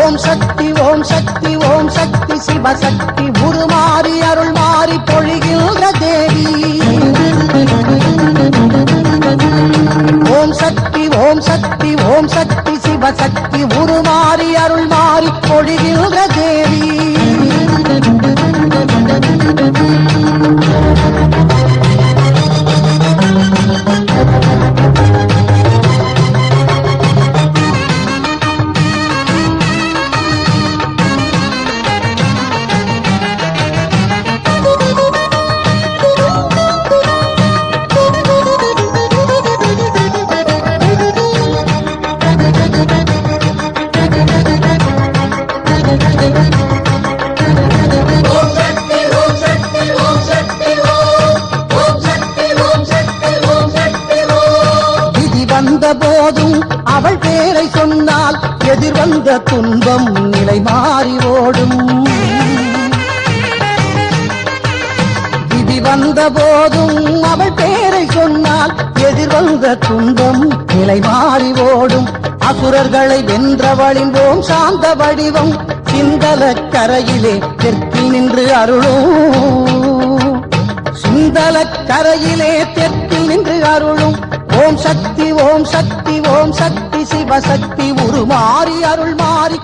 ஓம் சக்தி ஓம் சக்தி ஓம் சக்தி சிவசக்தி உருமாறி அருள் மாறி பொழிகின்ற தேவி. ஓம் சக்தி ஓம் சக்தி ஓம் சக்தி சிவசக்தி உருமாறி அருள் மாறி பொழிகின்ற தேவி. வந்த போதும் அவள் பேரை சொன்னால் எதிர் வந்த துன்பம் நிலை மாறி ஓடும். விதி வந்த போதும் அவள் பேரை சொன்னால் எதிர் வந்த துன்பம் நிலை மாறி ஓடும். அசுரர்களை வென்றவளின் ஓம் சாந்த வடிவம் சிந்தல கரையிலே தெற்கு நின்று அருளும். சிந்தல கரையிலே தெற்கில் நின்று அருளும். ஓம் சக்தி ஓம் சக்தி ஓம் சக்தி சிவசக்தி உருமாறி அருள் மாறி